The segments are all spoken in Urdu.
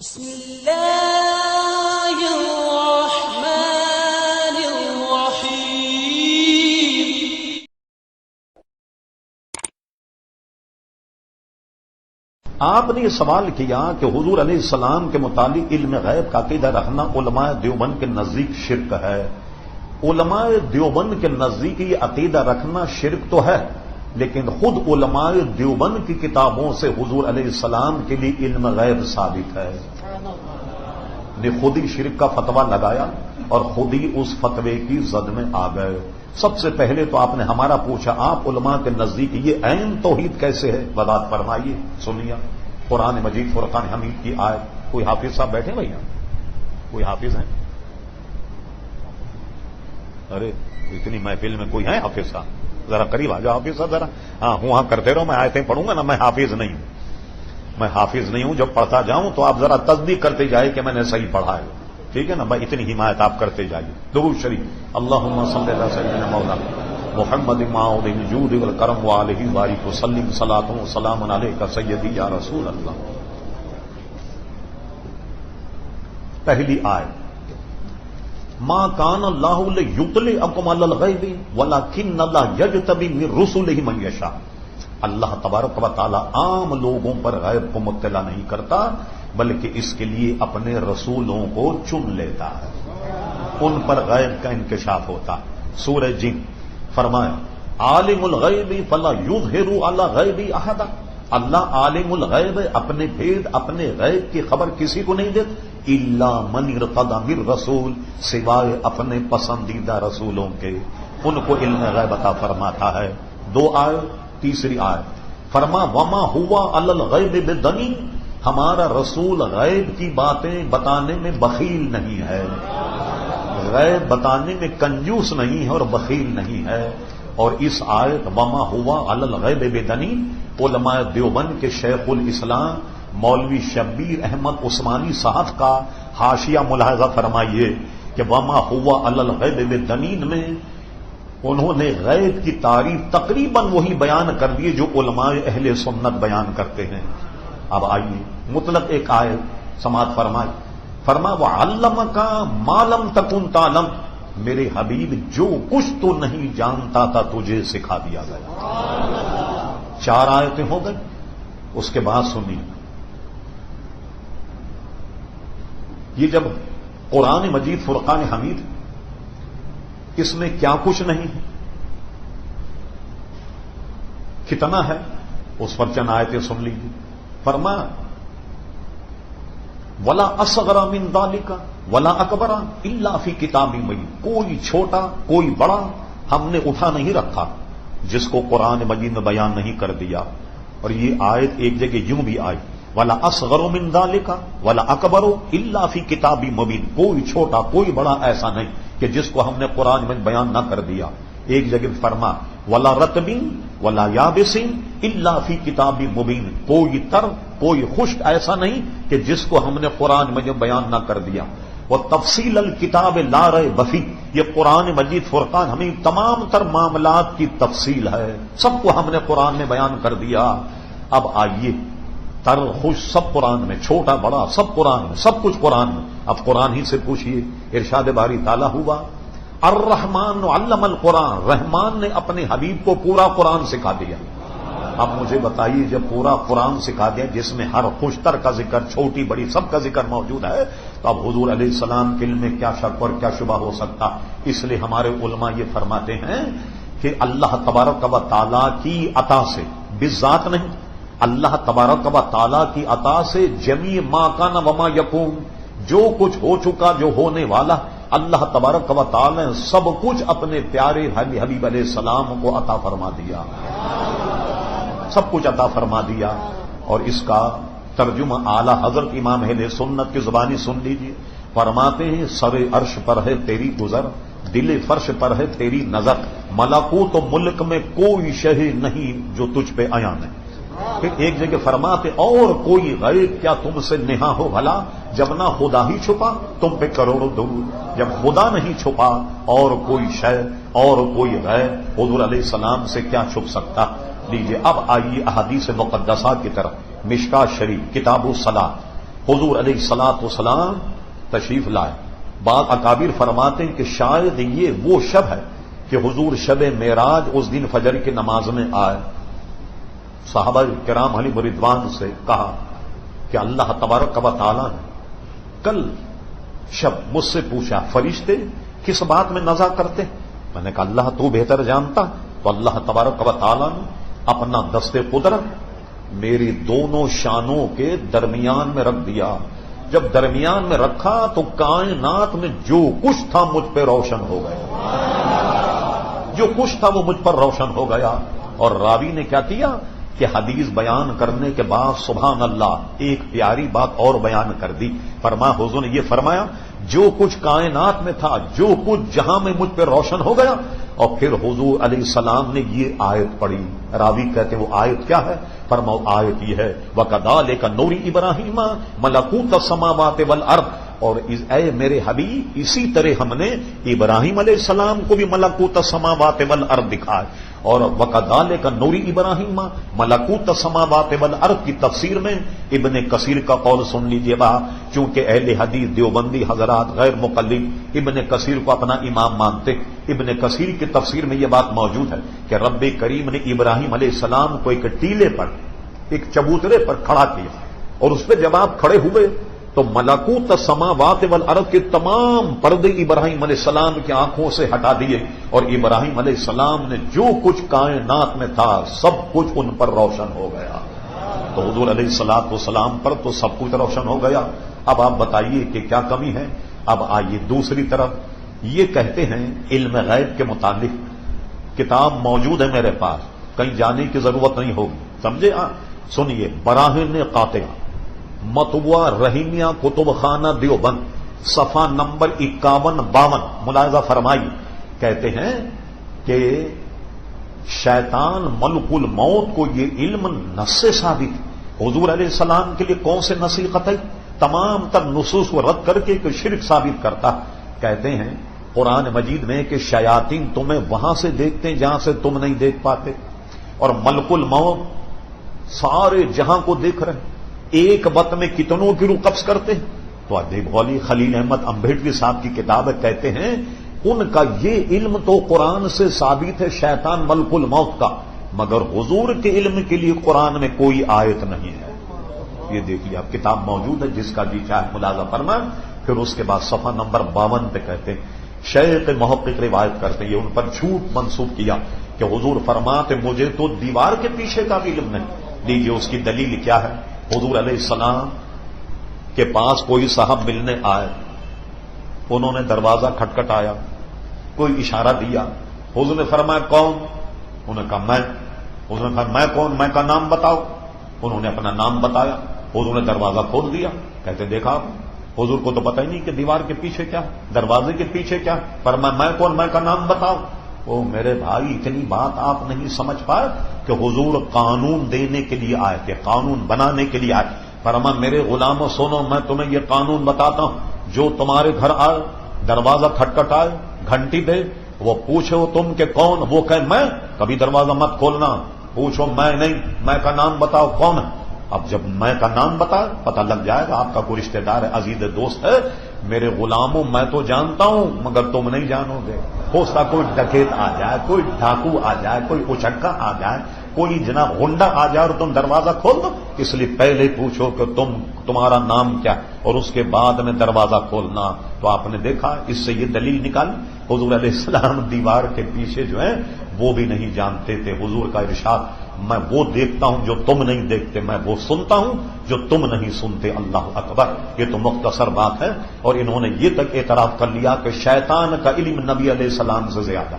بسم اللہ الرحمن الرحیم۔ آپ نے یہ سوال کیا کہ حضور علیہ السلام کے متعلق علم غیب کا عقیدہ رکھنا علماء دیوبند کے نزدیک شرک ہے۔ علماء دیوبند کے نزدیک یہ عقیدہ رکھنا شرک تو ہے، لیکن خود علماء دیوبند کی کتابوں سے حضور علیہ السلام کے لیے علم غیب ثابت ہے۔ نے خود ہی شرک کا فتویٰ لگایا اور خود ہی اس فتوے کی زد میں آ گئے۔ سب سے پہلے تو آپ نے ہمارا پوچھا، آپ علماء کے نزدیک یہ عین توحید کیسے ہے؟ وضاحت فرمائیے، سنیے۔ قرآن مجید فرقان حمید کی آیت۔ کوئی حافظ صاحب بیٹھے بھیا؟ کوئی حافظ ہیں؟ ارے اتنی محفل میں کوئی ہے حافظ صاحب؟ ذرا قریب آ جاؤ حافظ صاحب ذرا۔ ہاں ہوں ہاں کرتے رہو، میں آیتیں پڑھوں گا نا، میں حافظ نہیں ہوں، میں حافظ نہیں ہوں۔ جب پڑھتا جاؤں تو آپ ذرا تصدیق کرتے جائے کہ میں نے صحیح پڑھا ہے، ٹھیک ہے نا؟ بھائی اتنی حمایت آپ کرتے جائیے۔ درود شریف۔ اللہم صلی علی سیدنا مولانا محمد معاذ الجود والکرم وآلہ وبارک وسلم صلاۃ و سلام علیک سیدی یا رسول اللہ۔ پہلی آیت، ما کان اللہ لیطلعکم علی الغیب ولکن اللہ یجتبی من رسلہ من یشاء۔ اللہ تبارک و تعالی عام لوگوں پر غیب کو مطلع نہیں کرتا، بلکہ اس کے لیے اپنے رسولوں کو چن لیتا ہے، ان پر غیب کا انکشاف ہوتا۔ سورہ جن فرمایا، عالم الغیب فلا یظہر علی غیب احدا۔ اللہ عالم الغیب، اپنے بھید اپنے غیب کی خبر کسی کو نہیں دیتا، الا من ارتضی من رسول، سوائے اپنے پسندیدہ رسولوں کے، ان کو علم غیب عطا فرماتا ہے۔ دو آیت۔ تیسری آیت فرما، وما ہوا علی الغیب بدنی، ہمارا رسول غیب کی باتیں بتانے میں بخیل نہیں ہے، غیب بتانے میں کنجوس نہیں ہے اور بخیل نہیں ہے۔ اور اس آیت وما ہوا علی الغیب بدنی، علماء دیوبند کے شیخ الاسلام مولوی شبیر احمد عثمانی صاحب کا حاشیہ ملاحظہ فرمائیے کہ وما ہوا علی الغیب بدنین میں انہوں نے غیب کی تعریف تقریباً وہی بیان کر دی جو علماء اہل سنت بیان کرتے ہیں۔ اب آئیے مطلق ایک آیت سماعت فرمائے، فرما وعلمک ما لم تکن تعلم، میرے حبیب جو کچھ تو نہیں جانتا تھا تجھے سکھا دیا گیا۔ چار آیتیں ہو گئی۔ اس کے بعد سنیے، یہ جب قرآن مجید فرقان حمید، اس میں کیا کچھ نہیں ہے، کتنا ہے، اس پر چند آیتیں سن لیجیے۔ فرما ولا اصغر من ذلک ولا اکبر الا فی کتاب مبین، کوئی چھوٹا کوئی بڑا ہم نے اٹھا نہیں رکھا جس کو قرآن مجید میں بیان نہیں کر دیا۔ اور یہ آیت ایک جگہ یوں بھی آئی، ولا اصغر من ذلک ولا اکبر الا فی کتاب مبین، کوئی چھوٹا کوئی بڑا ایسا نہیں کہ جس کو ہم نے قرآن میں بیان نہ کر دیا۔ ایک جگہ فرما ولا رطب ولا یابس الا فی کتاب مبین، کوئی تر کوئی خشک ایسا نہیں کہ جس کو ہم نے قرآن میں بیان نہ کر دیا۔ وہ تفصیل الکتاب لا ریب فیہ، یہ قرآن مجید فرقان ہمیں تمام تر معاملات کی تفصیل ہے، سب کو ہم نے قرآن میں بیان کر دیا۔ اب آئیے، تر خوش سب قرآن میں، چھوٹا بڑا سب قرآن میں، سب کچھ قرآن میں۔ اب قرآن ہی سے پوچھئے، ارشاد باری تعالیٰ ہوا، الرحمن علم القرآن، رحمان نے اپنے حبیب کو پورا قرآن سکھا دیا۔ اب مجھے بتائیے، جب پورا قرآن سکھا دیا جس میں ہر خوشتر کا ذکر، چھوٹی بڑی سب کا ذکر موجود ہے، تو اب حضور علیہ السلام کے علم میں کیا شک اور کیا شبہ ہو سکتا؟ اس لیے ہمارے علماء یہ فرماتے ہیں کہ اللہ تبارک و تعالیٰ کی عطا سے، بالذات نہیں، اللہ تبارک و تعالیٰ کی عطا سے جمیع ما کان وما یکون، جو کچھ ہو چکا جو ہونے والا، اللہ تبارک و تعالیٰ نے سب کچھ اپنے پیارے حبیب علیہ السلام کو عطا فرما دیا، سب کچھ عطا فرما دیا۔ اور اس کا ترجمہ اعلیٰ حضرت امام اہل سنت کی زبانی سن لیجیے، فرماتے ہیں سر عرش پر ہے تیری گزر، دل فرش پر ہے تیری نظر، ملکوت و ملک میں کوئی شے نہیں جو تجھ پہ عیاں ہے۔ پھر ایک جگہ فرماتے اور کوئی غیب کیا تم سے نہا ہو بھلا، جب نہ خدا ہی چھپا تم پہ کروڑوں درود، جب خدا نہیں چھپا اور کوئی شے اور کوئی غیب حضور علیہ السلام سے کیا چھپ سکتا۔ لیجیے اب آئیے احادیث مقدسہ کی طرف۔ مشکاۃ شریف کتاب الصلاۃ، حضور علیہ الصلوۃ والسلام تشریف لائے. بعض اکابر فرماتے ہیں کہ شاید یہ وہ شب ہے کہ حضور شب معراج اس دن فجر کی نماز میں آئے. صحابہ کرام علیہ رضوان سے کہا کہ اللہ تبارک و تعالیٰ نے کل شب مجھ سے پوچھا فرشتے کس بات میں نزا کرتے؟ میں نے کہا اللہ تو بہتر جانتا. تو اللہ تبارک و تعالیٰ نے اپنا دست قدرت میری دونوں شانوں کے درمیان میں رکھ دیا. جب درمیان میں رکھا تو کائنات میں جو کچھ تھا مجھ پہ روشن ہو گیا. جو کچھ تھا وہ مجھ پر روشن ہو گیا. اور راوی نے کیا کیا کہ حدیث بیان کرنے کے بعد سبحان اللہ ایک پیاری بات اور بیان کر دی. فرمایا حضور نے یہ فرمایا جو کچھ کائنات میں تھا جو کچھ جہاں میں مجھ پہ روشن ہو گیا. اور پھر حضور علیہ السلام نے یہ آیت پڑھی. راوی کہتے وہ آیت کیا ہے؟ فرماؤ آیت یہ ہے وَكَذَلِكَ نُورِ إِبْرَاهِيمَ مَلَكُوتَ السَّمَاوَاتِ وَالْأَرْضِ. اور اے میرے حبیب اسی طرح ہم نے ابراہیم علیہ السلام کو بھی ملکوت السماوات والارض دکھائے. اور وَكَذَلِكَ نُورِ إِبْرَاهِيمَ مَلَكُوتَ السَّمَاوَاتِ وَالْأَرْضِ کی تفسیر میں ابن کثیر کا قول سن لیجیے گا. چونکہ اہل حدیث دیوبندی حضرات غیر مقلد ابن کثیر کو اپنا امام مانتے. ابن کثیر کی تفسیر میں یہ بات موجود ہے کہ رب کریم نے ابراہیم علیہ السلام کو ایک ٹیلے پر ایک چبوترے پر کھڑا کیا اور اس پہ جب آپ کھڑے ہوئے تو ملکوت السماوات والارض کے تمام پردے ابراہیم علیہ السلام کی آنکھوں سے ہٹا دیے. اور ابراہیم علیہ السلام نے جو کچھ کائنات میں تھا سب کچھ ان پر روشن ہو گیا. تو حضور علیہ الصلوۃ والسلام پر تو سب کچھ روشن ہو گیا. اب آپ بتائیے کہ کیا کمی ہے؟ اب آئیے دوسری طرف یہ کہتے ہیں علم غیب کے متعلق کتاب موجود ہے میرے پاس, کہیں جانے کی ضرورت نہیں ہوگی. سمجھے؟ سنیے براہین قاطعہ مطبوعہ رحیمیہ کتب خانہ دیوبند صفحہ نمبر 51-52 ملاحظہ فرمائی. کہتے ہیں کہ شیطان ملک الموت کو یہ علم نص سے ثابت. حضور علیہ السلام کے لیے کون سے نصی قطعی؟ تمام تر نصوص کو رد کر کے شرک ثابت کرتا. کہتے ہیں قرآن مجید میں کہ شیاطین تمہیں وہاں سے دیکھتے ہیں جہاں سے تم نہیں دیکھ پاتے, اور ملک الموت سارے جہاں کو دیکھ رہے ہیں. ایک وقت میں کتنوں کی روح قبض کرتے ہیں. تو دیبغولی خلیل احمد امبیڈکر صاحب کی کتاب کہتے ہیں ان کا یہ علم تو قرآن سے ثابت ہے شیطان ملک الموت کا, مگر حضور کے علم کے لیے قرآن میں کوئی آیت نہیں ہے. یہ دیکھیے اب کتاب موجود ہے جس کا جی چاہے ملاحظہ فرمائیں. پھر اس کے بعد صفحہ نمبر 52 پہ کہتے ہیں شیخ محقق روایت کرتے یہ ان پر جھوٹ منسوب کیا کہ حضور فرماتے مجھے تو دیوار کے پیچھے کا بھی علم نہیں. لیجیے اس کی دلیل کیا ہے. حضور علیہ السلام کے پاس کوئی صاحب ملنے آئے, انہوں نے دروازہ کھٹکھٹایا, کوئی اشارہ دیا. حضور نے فرمایا کون؟ انہوں نے کہا میں. حضور نے کہا میں کون؟ میں کا نام بتاؤ. انہوں نے اپنا نام بتایا. حضور نے دروازہ کھول دیا. کہتے دیکھا حضور کو تو پتہ ہی نہیں کہ دیوار کے پیچھے کیا, دروازے کے پیچھے کیا. فرمایا میں کون؟ میں کا نام بتاؤ. او میرے بھائی اتنی بات آپ نہیں سمجھ پائے کہ حضور قانون دینے کے لیے آئے تھے, قانون بنانے کے لیے آئے. فرمایا میرے غلاموں سنو میں تمہیں یہ قانون بتاتا ہوں, جو تمہارے گھر آئے دروازہ کھٹکھٹائے گھنٹی دے وہ پوچھو تم کہ کون, وہ کہے میں, کبھی دروازہ مت کھولنا, پوچھو میں نہیں, میں کا نام بتاؤ کون ہے. اب جب میں کا نام بتا پتہ لگ جائے گا آپ کا کوئی رشتہ دار ہے عزیز دوست ہے. میرے غلاموں میں تو جانتا ہوں مگر تم نہیں جانو گے. ہو سکتا کوئی ڈکیت آ جائے, کوئی ڈاکو آ جائے, کوئی اچکا آ جائے, کوئی جناب غنڈا آ جائے اور تم دروازہ کھول دو. اس لیے پہلے پوچھو کہ تمہارا نام کیا اور اس کے بعد میں دروازہ کھولنا. تو آپ نے دیکھا اس سے یہ دلیل نکالی حضور علیہ السلام دیوار کے پیچھے جو ہے وہ بھی نہیں جانتے تھے. حضور کا ارشاد میں وہ دیکھتا ہوں جو تم نہیں دیکھتے, میں وہ سنتا ہوں جو تم نہیں سنتے. اللہ اکبر. یہ تو مختصر بات ہے. اور انہوں نے یہ تک اعتراف کر لیا کہ شیطان کا علم نبی علیہ السلام سے زیادہ,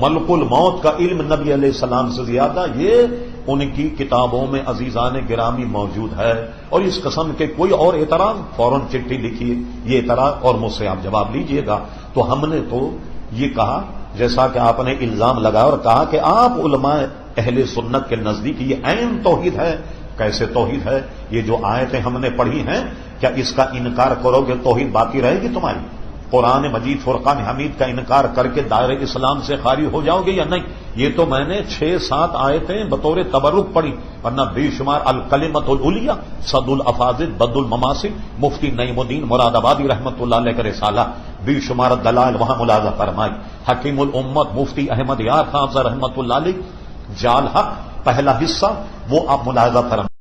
ملک الموت کا علم نبی علیہ السلام سے زیادہ, یہ ان کی کتابوں میں عزیزان گرامی موجود ہے. اور اس قسم کے کوئی اور اعتراض فوراً چٹھی لکھیے یہ اعتراض اور مجھ سے آپ جواب لیجئے گا. تو ہم نے تو یہ کہا جیسا کہ آپ نے الزام لگایا اور کہا کہ آپ علماء اہل سنت کے نزدیک یہ عین توحید ہے. کیسے توحید ہے؟ یہ جو آیتیں ہم نے پڑھی ہیں کیا اس کا انکار کرو گے توحید باقی رہے گی تمہاری؟ قرآن مجید فرقان حمید کا انکار کر کے دائرہ اسلام سے خارج ہو جاؤ گے یا نہیں؟ یہ تو میں نے 6-7 آیتیں بطور تبرک پڑھی، ورنہ بے شمار الکلمۃ العلیہ صد الافاضل بد المماثل مفتی نعیم الدین مراد آبادی رحمۃ اللہ علیہ کا رسالہ، بے شمار دلائل وہاں ملاحظہ فرمائی۔ حکیم الامت مفتی احمد یار خان رحمۃ اللہ علیہ جال حق پہلا حصہ وہ آپ ملاحظہ فرمائیں۔